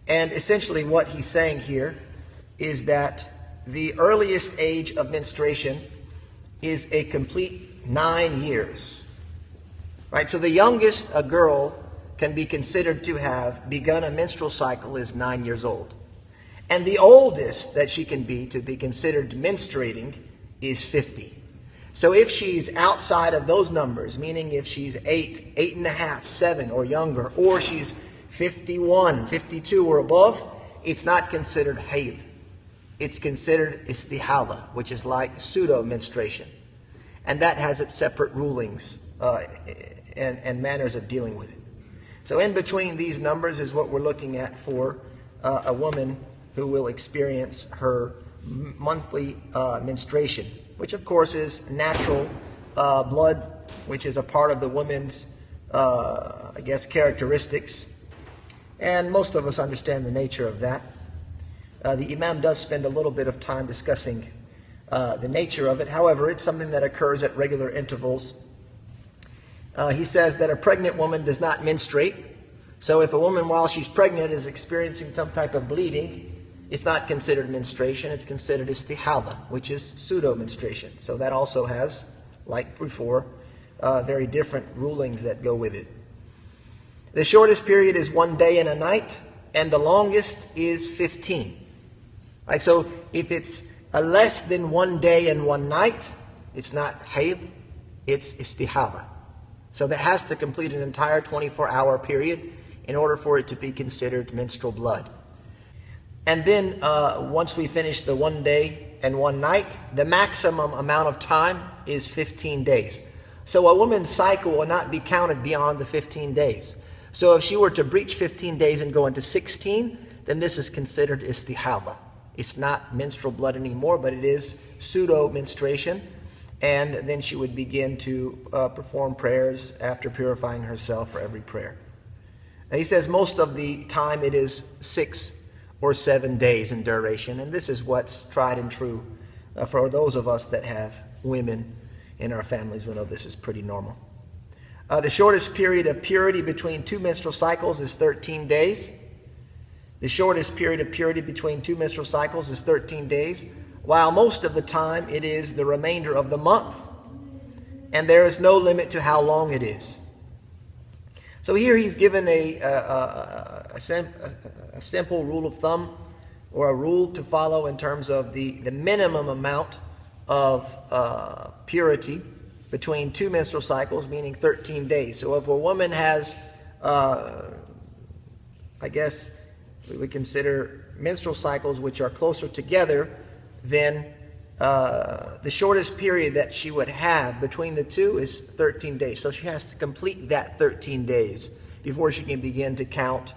And essentially what he's saying here is that the earliest age of menstruation is a complete 9 years. Right? So the youngest a girl can be considered to have begun a menstrual cycle is 9 years old. And the oldest that she can be to be considered menstruating is 50. So if she's outside of those numbers, meaning if she's 8, 8.5, 7 or younger, or she's 51, 52 or above, it's not considered hayd. It's considered istihala, which is like pseudo-menstruation. And that has its separate rulings and manners of dealing with it. So in between these numbers is what we're looking at for a woman who will experience her monthly menstruation, which of course is natural blood, which is a part of the woman's, characteristics. And most of us understand the nature of that. The Imam does spend a little bit of time discussing the nature of it. However, it's something that occurs at regular intervals. He says that a pregnant woman does not menstruate. So if a woman while she's pregnant is experiencing some type of bleeding, it's not considered menstruation, it's considered istihala, which is pseudo-menstruation. So that also has, like before, very different rulings that go with it. The shortest period is 1 day and a night, and the longest is 15. Right? So if it's a less than 1 day and 1 night, it's not hayd, it's istihala. So that has to complete an entire 24-hour period in order for it to be considered menstrual blood. And then once we finish the 1 day and 1 night, the maximum amount of time is 15 days. So a woman's cycle will not be counted beyond the 15 days. So if she were to breach 15 days and go into 16, then this is considered istihala. It's not menstrual blood anymore, but it is pseudo-menstruation. And then she would begin to perform prayers after purifying herself for every prayer. And he says most of the time it is 6 or 7 days in duration. And this is what's tried and true for those of us that have women in our families. We know this is pretty normal. The shortest period of purity between 2 menstrual cycles is 13 days. The shortest period of purity between 2 menstrual cycles is 13 days, while most of the time it is the remainder of the month. And there is no limit to how long it is. So here he's given a simple rule of thumb, or a rule to follow in terms of the minimum amount of purity between 2 menstrual cycles, meaning 13 days. So if a woman has, we would consider menstrual cycles which are closer together, then the shortest period that she would have between the two is 13 days. So she has to complete that 13 days before she can begin to count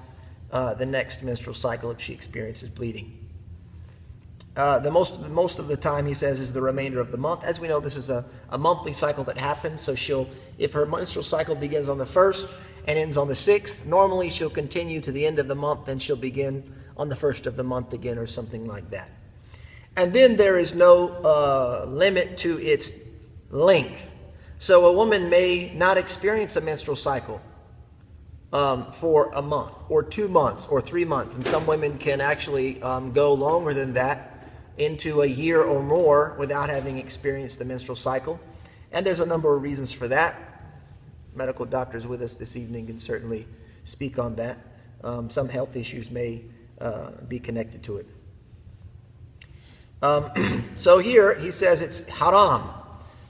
the next menstrual cycle if she experiences bleeding. The most of the time, he says, is the remainder of the month. As we know, this is a monthly cycle that happens. So if her menstrual cycle begins on the 1st and ends on the 6th, normally she'll continue to the end of the month, and she'll begin on the 1st of the month again, or something like that. And then there is no limit to its length. So a woman may not experience a menstrual cycle for a month, or 2 months, or 3 months. And some women can actually go longer than that, into a year or more, without having experienced the menstrual cycle. And there's a number of reasons for that. Medical doctors with us this evening can certainly speak on that. Some health issues may be connected to it. So here he says it's haram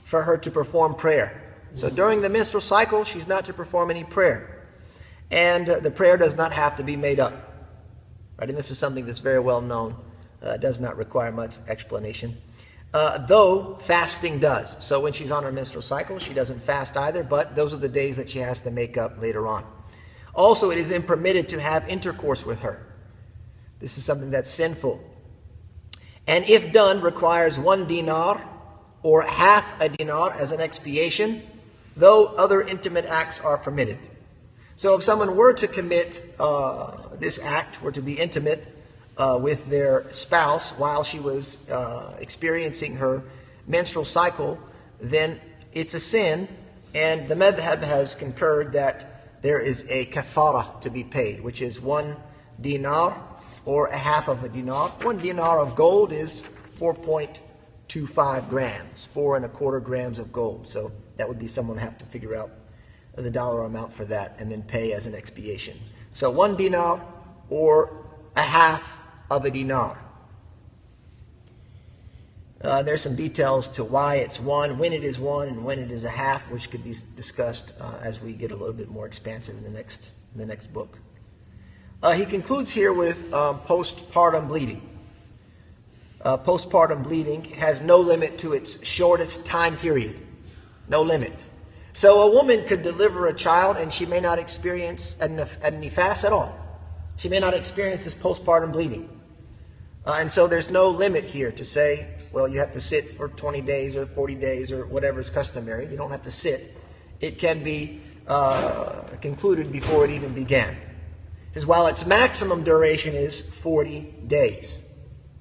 for her to perform prayer. So during the menstrual cycle, she's not to perform any prayer. And the prayer does not have to be made up. Right? And this is something that's very well known. Does not require much explanation. Though fasting does. So when she's on her menstrual cycle, she doesn't fast either, but those are the days that she has to make up later on. Also, it is impermitted to have intercourse with her. This is something that's sinful. And if done, requires 1 dinar or half a dinar as an expiation, though other intimate acts are permitted. So if someone were to commit this act, were to be intimate with their spouse while she was experiencing her menstrual cycle, then it's a sin, and the madhab has concurred that there is a kafara to be paid, which is 1 dinar or a half of a dinar. 1 dinar of gold is 4.25 grams, 4¼ grams of gold. So that would be someone have to figure out the dollar amount for that and then pay as an expiation. So 1 dinar or a half of a dinar. There's some details to why it's 1, when it is 1, and when it is a half, which could be discussed as we get a little bit more expansive in the next book. He concludes here with postpartum bleeding. Postpartum bleeding has no limit to its shortest time period. No limit. So a woman could deliver a child and she may not experience a nifas at all. She may not experience this postpartum bleeding. And so there's no limit here to say, well, you have to sit for 20 days or 40 days or whatever is customary. You don't have to sit. It can be concluded before it even began. Because while its maximum duration is 40 days.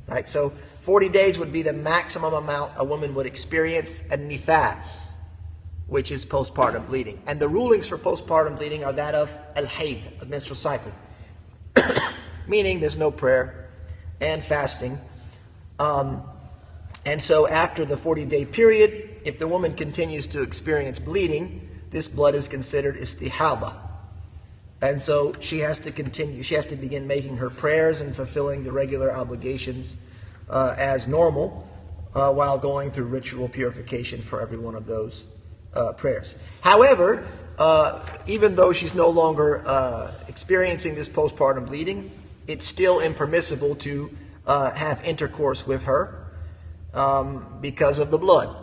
Right? So 40 days would be the maximum amount a woman would experience a nifas, which is postpartum bleeding. And the rulings for postpartum bleeding are that of al-hayd, a menstrual cycle. Meaning there's no prayer and fasting. And so after the 40-day period, if the woman continues to experience bleeding, this blood is considered istihada. And so she has to continue, she has to begin making her prayers and fulfilling the regular obligations as normal while going through ritual purification for every one of those prayers. However, even though she's no longer experiencing this postpartum bleeding, it's still impermissible to have intercourse with her because of the blood.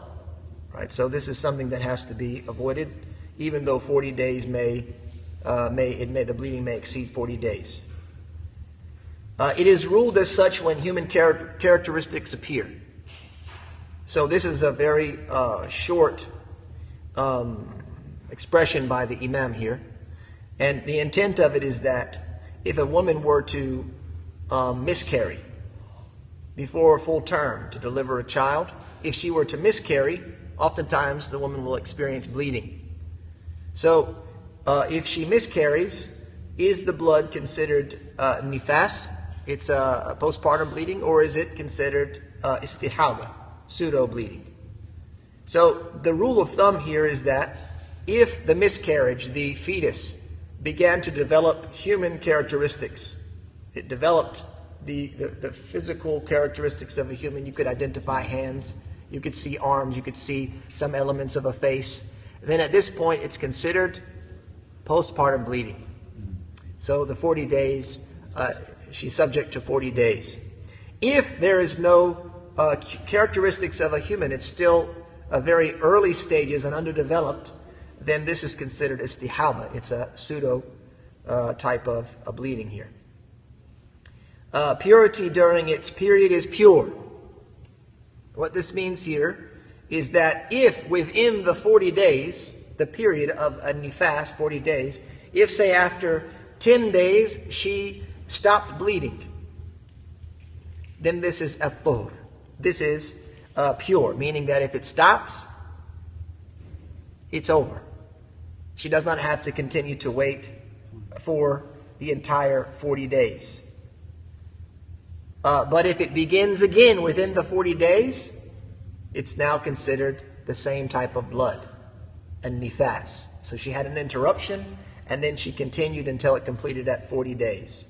Right? So this is something that has to be avoided, even though 40 days the bleeding may exceed 40 days. It is ruled as such when human characteristics appear. So this is a very short expression by the Imam here. And the intent of it is that if a woman were to miscarry before full term to deliver a child, if she were to miscarry, oftentimes the woman will experience bleeding. So if she miscarries, is the blood considered nifas, it's a postpartum bleeding, or is it considered istihada, pseudo bleeding? So the rule of thumb here is that if the miscarriage, the fetus, began to develop human characteristics, it developed the physical characteristics of a human. You could identify hands, you could see arms, you could see some elements of a face. Then at this point it's considered postpartum bleeding. So the 40 days, she's subject to 40 days. If there is no characteristics of a human, it's still a very early stages and underdeveloped, then this is considered istihada. It's a pseudo type of a bleeding here. Purity during its period is pure. What this means here is that if within the 40 days, the period of a nifas, 40 days, if say after 10 days she stopped bleeding, then this is at-tuhur. This is pure, meaning that if it stops, it's over. She does not have to continue to wait for the entire 40 days. But if it begins again within the 40 days, it's now considered the same type of blood, a nifas. So she had an interruption, and then she continued until it completed at 40 days.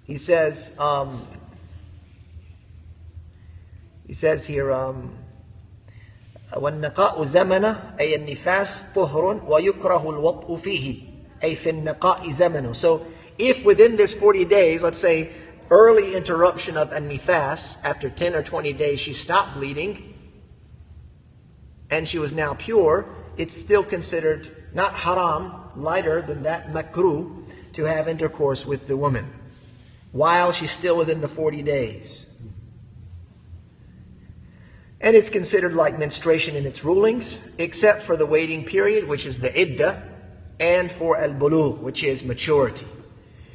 He says here, وَالنَّقَاءُ زَمَنَ أي النفاس طهر ويكره الوطء فيه أي في النقاء زمنه. So if within this 40 days, let's say early interruption of a nifas, after 10 or 20 days she stopped bleeding and she was now pure, it's still considered not haram, lighter than that, makruh, to have intercourse with the woman while she's still within the 40 days. And it's considered like menstruation in its rulings, except for the waiting period, which is the iddah, and for al-bulugh, which is maturity.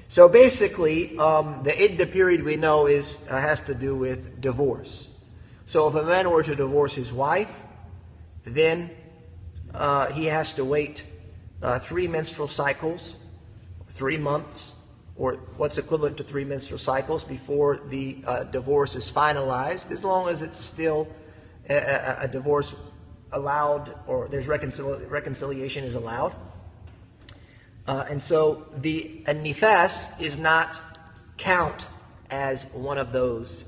So basically, the iddah period we know has to do with divorce. So if a man were to divorce his wife, then he has to wait 3 menstrual cycles, 3 months, or what's equivalent to 3 menstrual cycles before the divorce is finalized, as long as it's still a divorce allowed, or there's reconciliation is allowed. And so the nifas is not count as one of those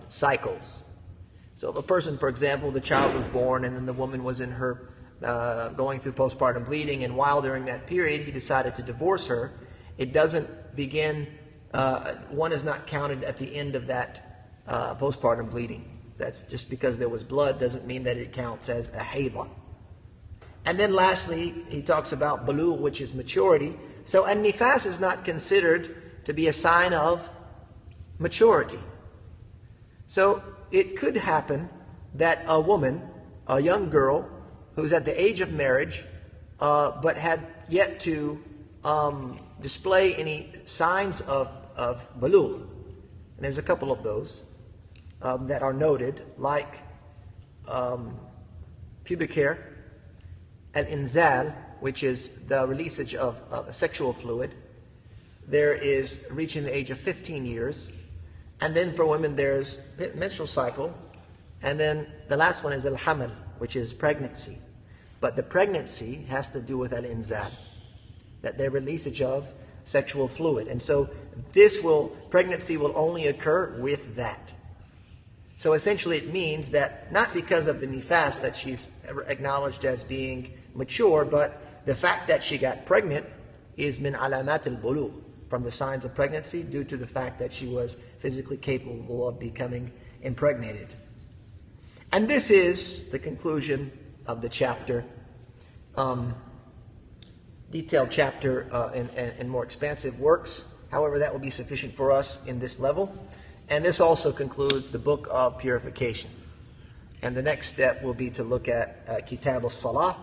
cycles. So if a person, for example, the child was born and then the woman was in her going through postpartum bleeding, and while during that period he decided to divorce her, it doesn't begin, one is not counted at the end of that postpartum bleeding. That's just because there was blood doesn't mean that it counts as a hayda. And then lastly, he talks about bulugh, which is maturity. So an-nifas is not considered to be a sign of maturity. So it could happen that a woman, a young girl, who's at the age of marriage, but had yet to display any signs of bulugh. And there's a couple of those that are noted, like pubic hair, al-inzal, which is the releasage of a sexual fluid. There is reaching the age of 15 years. And then for women there's menstrual cycle. And then the last one is al-hamal, which is pregnancy. But the pregnancy has to do with al-inzal, that their releasage of sexual fluid. And so pregnancy will only occur with that. So essentially it means that not because of the nifas that she's acknowledged as being mature, but the fact that she got pregnant is min alamat al-bulugh, from the signs of pregnancy, due to the fact that she was physically capable of becoming impregnated. And this is the conclusion of the chapter. Detailed chapter and more expansive works. However, that will be sufficient for us in this level. And this also concludes the book of purification. And the next step will be to look at Kitab al-Salah,